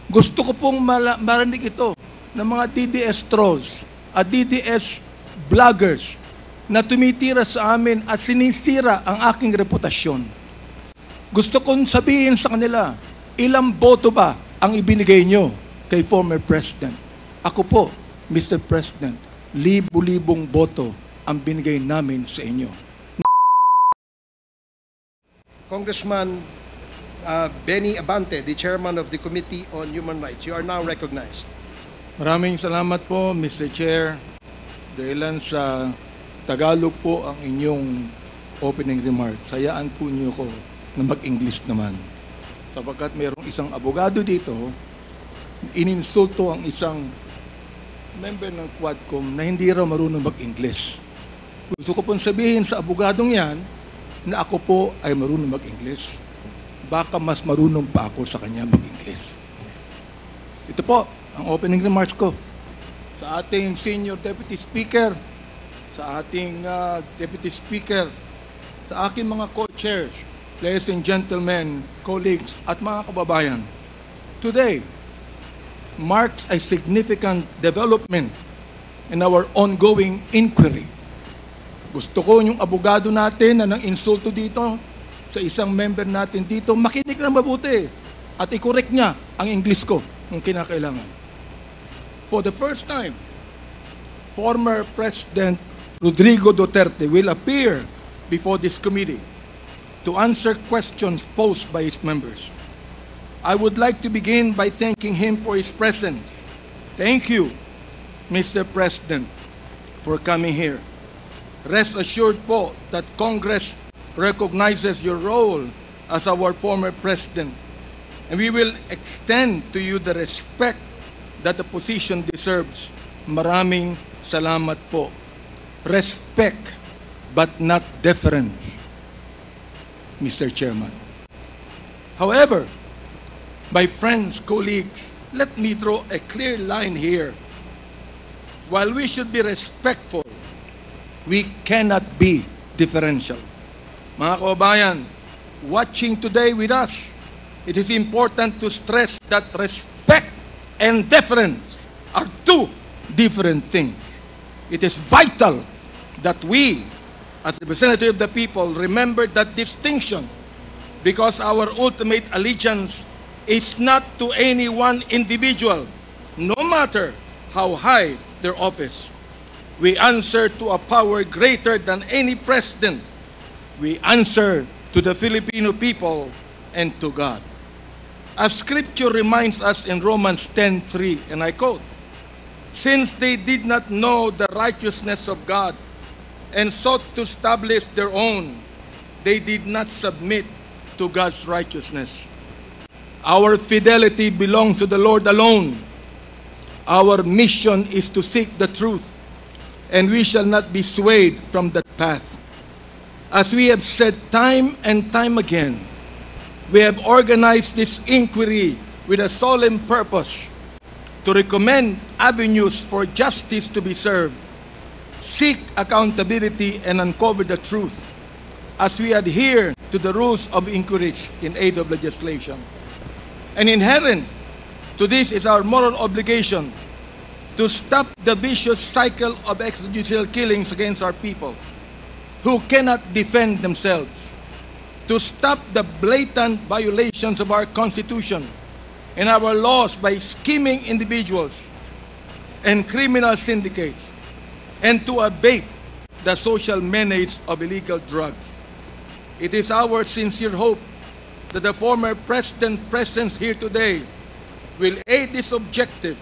Gusto ko pong marinig ito ng mga DDS trolls at DDS vloggers na tumitira sa amin at sinisira ang aking reputasyon. Gusto kong sabihin sa kanila, ilang boto ba ang ibinigay nyo kay former President? Ako po, Mr. President, libu-libong boto ang binigay namin sa inyo. Congressman Benny Abante, the chairman of the Committee on Human Rights, you are now recognized. Maraming salamat po, Mr. Chair. Dahilan sa Tagalog po ang inyong opening remarks. Hayaan po niyo ko na mag-English naman. Sapagkat mayroong isang abogado dito, ininsulto ang isang member ng Quadcom na hindi raw marunong mag-English. Gusto ko pong sabihin sa abogadong yan na ako po ay marunong mag-English. Baka mas marunong pa ako sa kanya mag-English. Ito po ang opening remarks ko sa ating Senior Deputy Speaker, sa ating Deputy Speaker, sa aking mga co-chairs, ladies and gentlemen, colleagues, at mga kababayan. Today marks a significant development in our ongoing inquiry. Gusto ko yung abogado natin na nang insulto dito sa isang member natin dito, makinig na mabuti at i-correct niya ang English ko kung kinakailangan. For the first time, former President Rodrigo Duterte will appear before this committee to answer questions posed by his members. I would like to begin by thanking him for his presence. Thank you, Mr. President, for coming here. Rest assured po that Congress recognizes your role as our former president, and we will extend to you the respect that the position deserves. Maraming salamat po. Respect, but not deference, Mr. Chairman. However, my friends, colleagues, let me draw a clear line here. While we should be respectful, we cannot be differential. Mga kababayan, watching today with us, it is important to stress that respect and deference are two different things. It is vital that we, as representatives of the people, remember that distinction, because our ultimate allegiance is not to any one individual, no matter how high their office. We answer to a power greater than any president. We answer to the Filipino people and to God. As Scripture reminds us in Romans 10:3, and I quote, "Since they did not know the righteousness of God and sought to establish their own, they did not submit to God's righteousness." Our fidelity belongs to the Lord alone. Our mission is to seek the truth, and we shall not be swayed from that path. As we have said time and time again, we have organized this inquiry with a solemn purpose to recommend avenues for justice to be served, seek accountability, and uncover the truth as we adhere to the rules of inquiry in aid of legislation. And inherent to this is our moral obligation to stop the vicious cycle of extrajudicial killings against our people who cannot defend themselves, to stop the blatant violations of our Constitution and our laws by scheming individuals and criminal syndicates, and to abate the social menace of illegal drugs. It is our sincere hope that the former President's presence here today will aid this objective,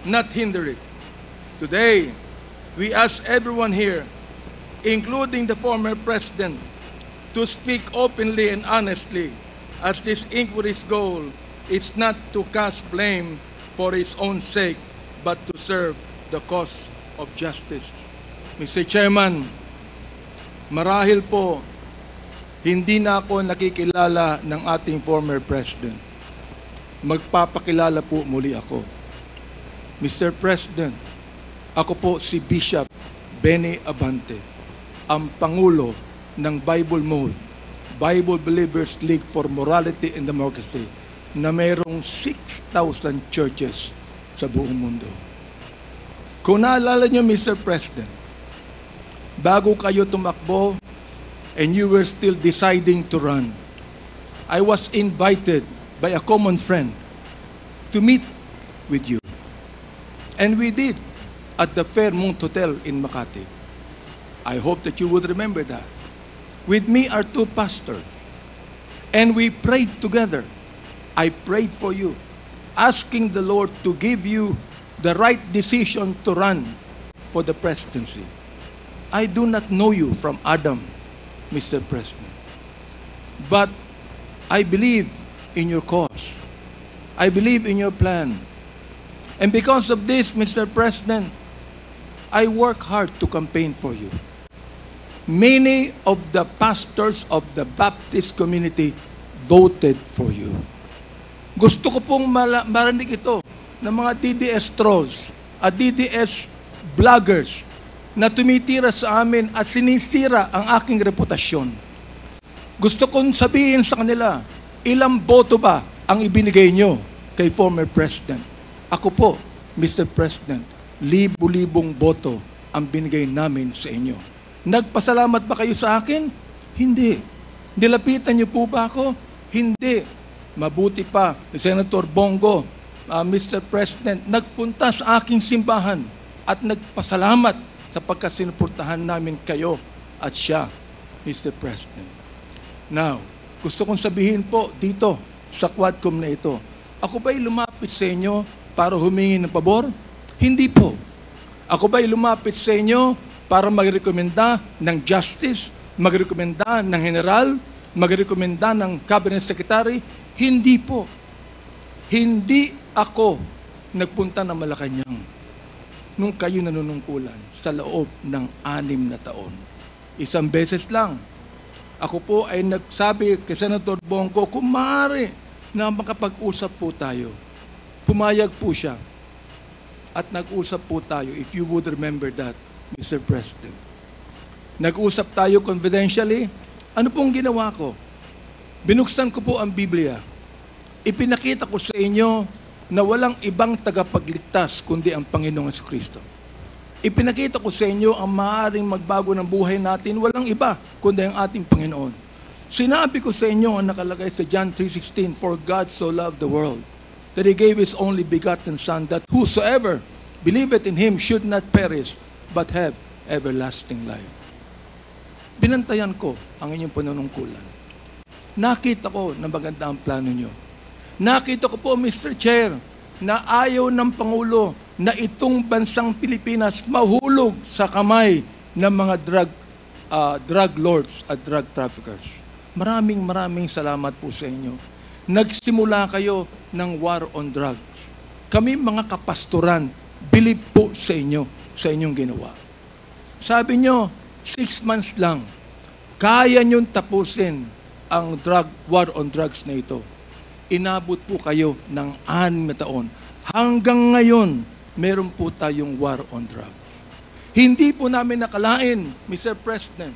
not hinder it. Today, we ask everyone here, including the former President, to speak openly and honestly, as this inquiry's goal is not to cast blame for its own sake, but to serve the cause of justice. Mr. Chairman, marahil po, hindi na ako nakikilala ng ating former President. Magpapakilala po muli ako. Mr. President, ako po si Bishop Benny Abante, ang Pangulo ng Bible Mode, Bible Believers League for Morality and Democracy, na mayroong 6,000 churches sa buong mundo. Kung naalala nyo, Mr. President, bago kayo tumakbo and you were still deciding to run, I was invited by a common friend to meet with you. And we did at the Fairmont Hotel in Makati. I hope that you would remember that. With me are two pastors. And we prayed together. I prayed for you, asking the Lord to give you the right decision to run for the presidency. I do not know you from Adam, Mr. President. But I believe in your cause. I believe in your plan. And because of this, Mr. President, I work hard to campaign for you. Many of the pastors of the Baptist community voted for you. Gusto ko pong marinig ito ng mga DDS trolls at DDS vloggers na tumitira sa amin at sinisira ang aking reputasyon. Gusto kong sabihin sa kanila, ilang boto ba ang ibinigay nyo kay former President? Ako po, Mr. President, libo-libong boto ang binigay namin sa inyo. Nagpasalamat ba kayo sa akin? Hindi. Nilapitan niyo po ba ako? Hindi. Mabuti pa, Senator Bongo, Mr. President, nagpunta sa aking simbahan at nagpasalamat sapagkat sinuportahan namin kayo at siya, Mr. President. Now, gusto kong sabihin po dito sa Quadcom na ito, ako ba'y lumapit sa inyo para humingi ng pabor? Hindi po. Ako ba'y lumapit sa inyo para magrekomenda ng justice, magrekomenda ng general, magrekomenda ng cabinet secretary? Hindi po. Hindi ako nagpunta ng Malacanang nung kayo nanunungkulan sa loob ng 6 na taon. Isang beses lang. Ako po ay nagsabi kay Senator Bongo, kung maaari na makapag-usap po tayo. Pumayag po siya. At nag-usap po tayo, if you would remember that, Mr. President. Nag-usap tayo confidentially. Ano pong ginawa ko? Binuksan ko po ang Biblia. Ipinakita ko sa inyo na walang ibang tagapagligtas kundi ang Panginoong Kristo. Ipinakita ko sa inyo ang maaaring magbago ng buhay natin, walang iba kundi ang ating Panginoon. Sinabi ko sa inyo ang nakalagay sa John 3:16, for God so loved the world that He gave His only begotten Son, that whosoever believeth in Him should not perish but have everlasting life. Binantayan ko ang inyong panunungkulan. Nakita ko na maganda ang plano nyo. Nakita ko po, Mr. Chair, na ayaw ng Pangulo na itong bansang Pilipinas mahulog sa kamay ng mga drug lords at drug traffickers. Maraming salamat po sa inyo. Nagsimula kayo ng war on drugs. Kami mga kapastoran, believe po sa inyo, sa inyong ginawa. Sabi nyo, 6 months lang, kaya nyong tapusin ang war on drugs na ito. Inabot po kayo ng 6 na taon. Hanggang ngayon, meron po tayong war on drugs. Hindi po namin nakalain, Mr. President,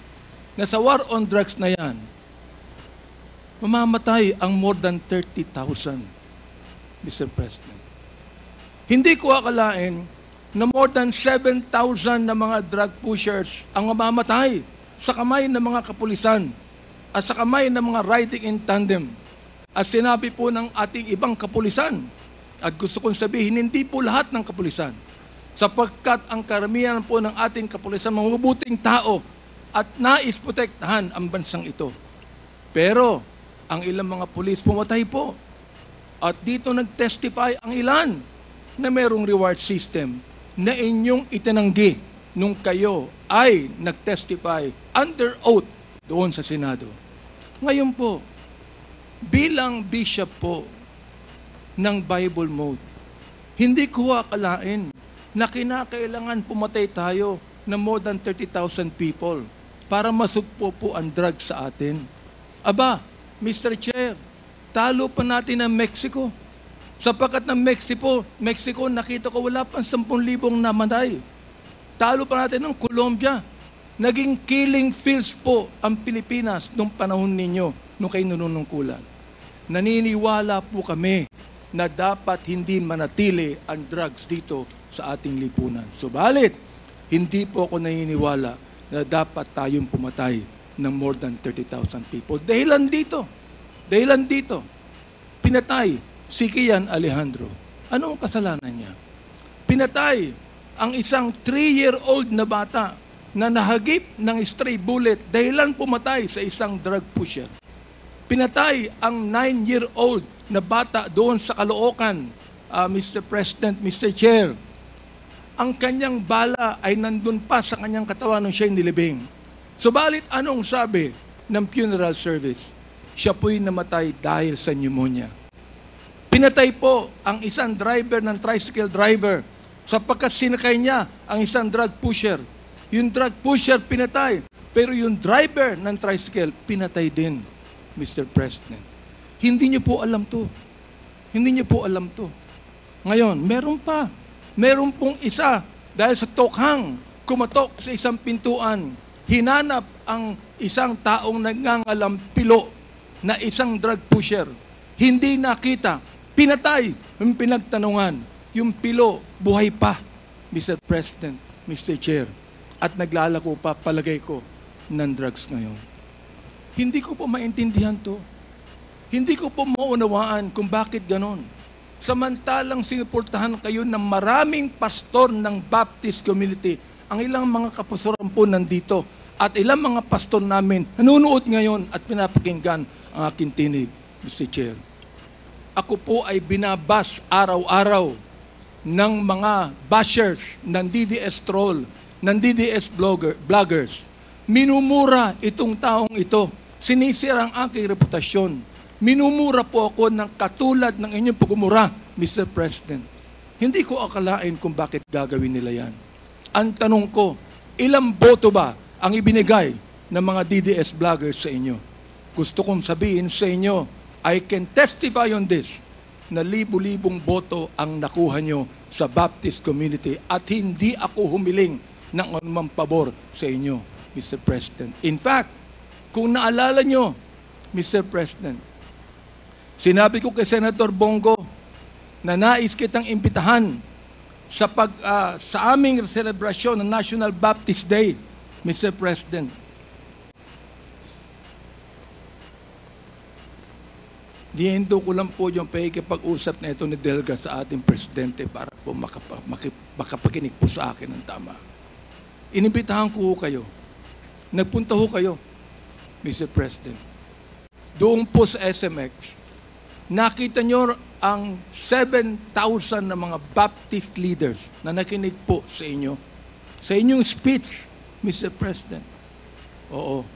na sa war on drugs na yan, mamamatay ang more than 30,000, Mr. President. Hindi ko akalain na more than 7,000 na mga drug pushers ang mamamatay sa kamay ng mga kapulisan at sa kamay ng mga riding in tandem. At sinabi po ng ating ibang kapulisan, at gusto kong sabihin, hindi po lahat ng kapulisan, sapagkat ang karamihan po ng ating kapulisan, mga mabuting tao, at nais protektahan ang bansang ito. Pero, ang ilang mga pulis pumatay po. At dito nag-testify ang ilan na merong reward system na inyong itinanggi nung kayo ay nag-testify under oath doon sa Senado. Ngayon po, bilang bishop po ng Bible Mode, hindi ko akalain na kinakailangan pumatay tayo ng more than 30,000 people para masugpo po ang drugs sa atin. Aba, Mr. Chair, talo pa natin ang Mexico. Sapagkat ng Mexico, nakita ko wala pang 10,000 namatay. Talo pa natin ng Colombia. Naging killing fields po ang Pilipinas nung panahon ninyo, nung kayo nanunungkulan. naniniwala po kami na dapat hindi manatili ang drugs dito sa ating lipunan. Subalit, hindi po ako naniniwala na dapat tayong pumatay ng more than 30,000 people. Dahilan dito, pinatay si Kian Alejandro. Ano ang kasalanan niya? Pinatay ang isang 3-year-old na bata na nahagip ng stray bullet dahilan pumatay sa isang drug pusher. Pinatay ang 9-year-old na bata doon sa Caloocan, Mr. President, Mr. Chair. Ang kanyang bala ay nandun pa sa kanyang katawan nung siya'y nilibing. Subalit anong sabi ng funeral service? Siya po'y namatay dahil sa pneumonia. Pinatay po ang isang driver ng tricycle driver sapagkat sinakay niya ang isang drug pusher. Yung drug pusher pinatay, pero yung driver ng tricycle pinatay din, Mr. President. Hindi niyo po alam to. Hindi niyo po alam to. Ngayon, meron pong isa dahil sa tokhang kumatok sa isang pintuan, hinanap ang isang taong nangangalampilo na isang drug pusher. Hindi nakita. Pinatay. Yung pinagtanungan. Yung pilo, buhay pa, Mr. President, Mr. Chair. At naglalako pa, palagay ko, ng drugs ngayon. Hindi ko po maintindihan to. Hindi ko po maunawaan kung bakit ganon. Samantalang sinuportahan kayo ng maraming pastor ng Baptist community. Ang ilang mga kapastoran po nandito at ilang mga pastor namin nanonood ngayon at pinapakinggan ang aking tinig, Mr. Chair. Ako po ay binabas araw-araw ng mga bashers ng DDS troll, ng DDS vloggers. Minumura itong taong ito. Sinisira ang aking reputasyon. Minumura po ako ng katulad ng inyong pagmumura, Mr. President. Hindi ko akalain kung bakit gagawin nila yan. Ang tanong ko, ilang boto ba ang ibinigay ng mga DDS vloggers sa inyo? Gusto kong sabihin sa inyo, I can testify on this, na libu-libong boto ang nakuha nyo sa Baptist community at hindi ako humiling ng anumang pabor sa inyo, Mr. President. In fact, kung naalala nyo, Mr. President, sinabi ko kay Senator Bongo na nais kitang imbitahan sa aming selebrasyon ng National Baptist Day, Mr. President. Dihinto ko lang po yung pakikipag-usap na ito ni Delga sa ating presidente para po makapakinig po sa akin ng tama. Inimbitahan ko kayo. Nagpunta ho kayo, Mr. President. Doon po sa SMX, nakita nyo ang 7,000 na mga Baptist leaders na nakinig po sa inyo. Sa inyong speech, Mr. President. Oo.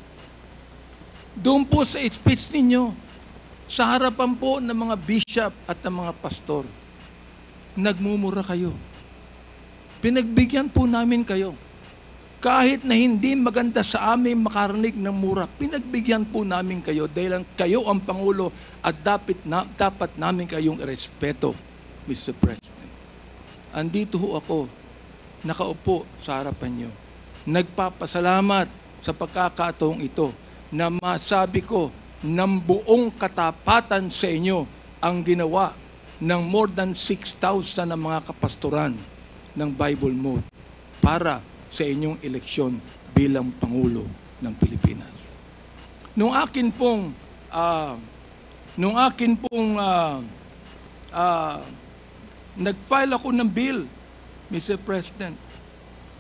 Doon po sa speech ninyo, sa harapan po ng mga bishop at ng mga pastor, nagmumura kayo. Pinagbigyan po namin kayo. Kahit na hindi maganda sa amin makarinig ng mura, pinagbigyan po namin kayo dahil kayo ang Pangulo at dapat namin kayong irespeto, Mr. President. Andito ho ako, nakaupo sa harapan nyo. Nagpapasalamat sa pagkakataong ito na masabi ko ng buong katapatan sa inyo ang ginawa ng more than 6,000 na mga kapastoran ng Bible Mode para sa inyong eleksyon bilang Pangulo ng Pilipinas. Nung akin pong nag-file ako ng bill, Mr. President,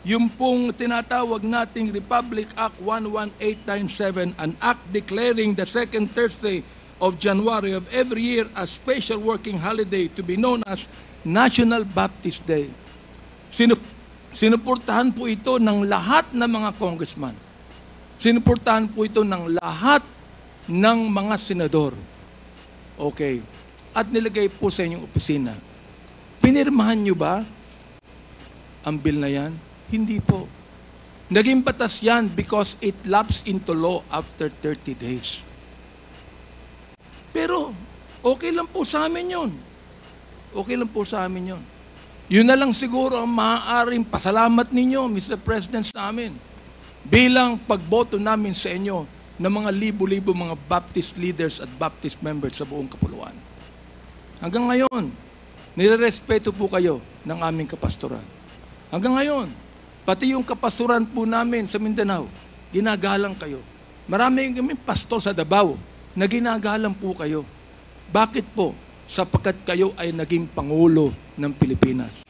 yung pong tinatawag nating Republic Act 11897, an act declaring the second Thursday of January of every year as special working holiday to be known as National Baptist Day. Sinuportahan po ito ng lahat ng mga congressman. Sinuportahan po ito ng lahat ng mga senador. Okay. At nilagay po sa inyong opisina. Pinirmahan nyo ba ang bill na yan? Hindi po. Naging batas yan because it lapsed into law after 30 days. Pero, okay lang po sa amin yun. Okay lang po sa amin yun. Yun na lang siguro ang maaaring pasalamat ninyo, Mr. President, sa amin. Bilang pagboto namin sa inyo ng mga libo-libo mga Baptist leaders at Baptist members sa buong kapuluan. Hanggang ngayon, nirerespeto po kayo ng aming kapastoran. Hanggang ngayon, pati yung kapastoran po namin sa Mindanao, ginagalang kayo. Marami kami pastor sa Davao na ginagalang po kayo. Bakit po? Sapagkat kayo ay naging Pangulo ng Pilipinas.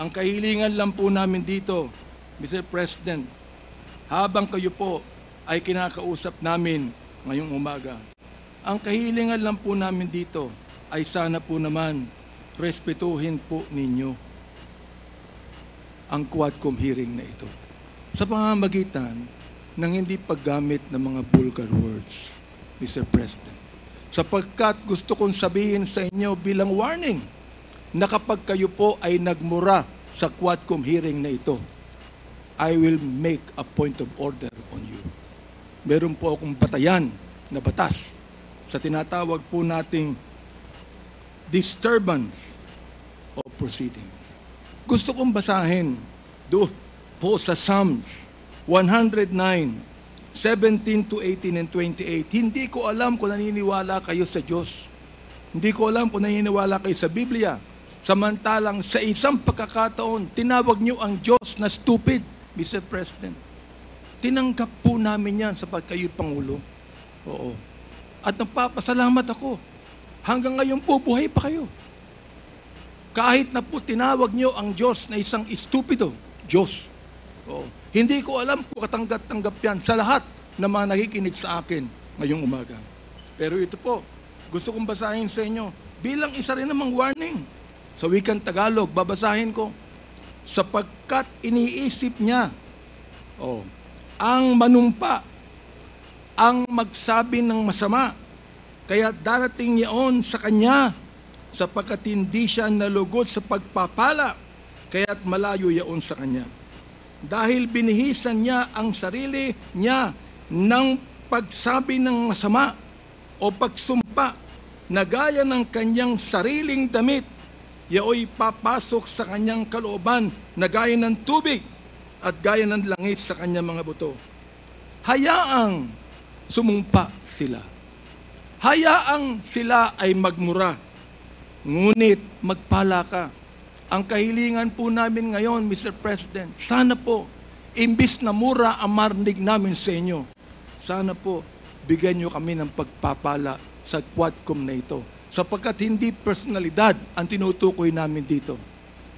Ang kahilingan lang po namin dito, Mr. President, habang kayo po ay kinakausap namin ngayong umaga, ang kahilingan lang po namin dito ay sana po naman respetuhin po ninyo ang Quadcom hearing na ito sa pamamagitan ng hindi paggamit ng mga vulgar words, Mr. President. Sapagkat gusto kong sabihin sa inyo bilang warning na kapag kayo po ay nagmura sa Quadcom hearing na ito, I will make a point of order on you. Meron po akong batayan na batas sa tinatawag po nating disturbance of proceedings. Gusto kong basahin doon po sa Psalms 109, 17 to 18 and 28. Hindi ko alam kung naniniwala kayo sa Diyos. Hindi ko alam kung naniniwala kayo sa Biblia. Samantalang sa isang pagkakataon, tinawag niyo ang Diyos na stupid, Mr. President. Tinanggap po namin yan sapagkat kayo Pangulo. Oo. At nagpapasalamat ako. Hanggang ngayon po, buhay pa kayo. Kahit na po tinawag niyo ang Diyos na isang stupido, Diyos. Oo. Hindi ko alam kung katanggap-tanggap yan sa lahat na mga nakikinig sa akin ngayong umaga. Pero ito po, gusto kong basahin sa inyo bilang isa rin namang warning. Sa wikang Tagalog, babasahin ko. Sapagkat iniisip niya, ang manumpa, ang magsabi ng masama, kaya darating niyaon sa kanya, sapagkat hindi siya nalugod sa pagpapala, kaya't malayo yaon sa kanya. Dahil binihisan niya ang sarili niya ng pagsabi ng masama o pagsumpa na gaya ng kanyang sariling damit, yaoy papasok sa kanyang kalooban na gaya ng tubig at gaya ng langit sa kanyang mga buto. Hayaang sumumpa sila. Hayaang sila ay magmura. Ngunit magpala ka. Ang kahilingan po namin ngayon, Mr. President, sana po, imbis na mura ang marinig namin sa inyo, sana po, bigyan nyo kami ng pagpapala sa Quadcom na ito. Sapagkat hindi personalidad ang tinutukoy namin dito.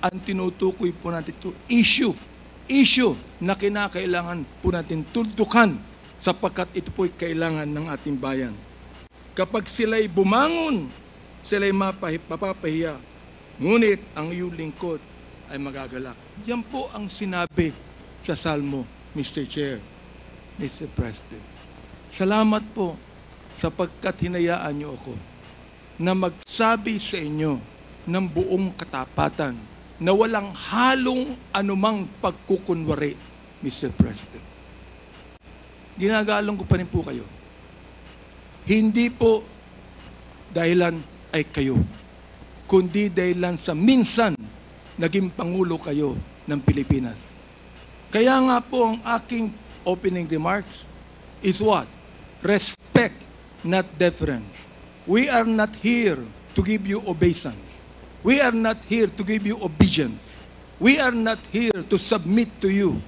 Ang tinutukoy po natin ito, issue na kinakailangan po natin tuldukan sapagkat ito po'y kailangan ng ating bayan. Kapag sila'y bumangon, sila'y mapapahiya, ngunit ang iyong lingkod ay magagalak. Yan po ang sinabi sa Salmo, Mr. Chair, Mr. President. Salamat po sapagkat hinayaan niyo ako na magsabi sa inyo ng buong katapatan na walang halong anumang pagkukunwari, Mr. President. Ginagalang ko pa rin po kayo. Hindi po dahilan ay kayo, kundi dahilan sa minsan naging Pangulo kayo ng Pilipinas. Kaya nga po ang aking opening remarks is what? Respect, not deference. We are not here to give you obeisance. We are not here to give you obedience. We are not here to submit to you.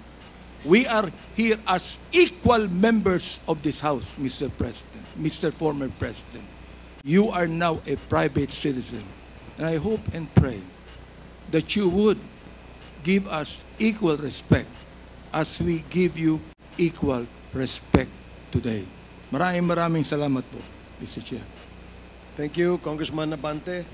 We are here as equal members of this house, Mr. President, Mr. Former President. You are now a private citizen. And I hope and pray that you would give us equal respect as we give you equal respect today. Maraming salamat po, Mr. Chair. Thank you, Congressman Abante.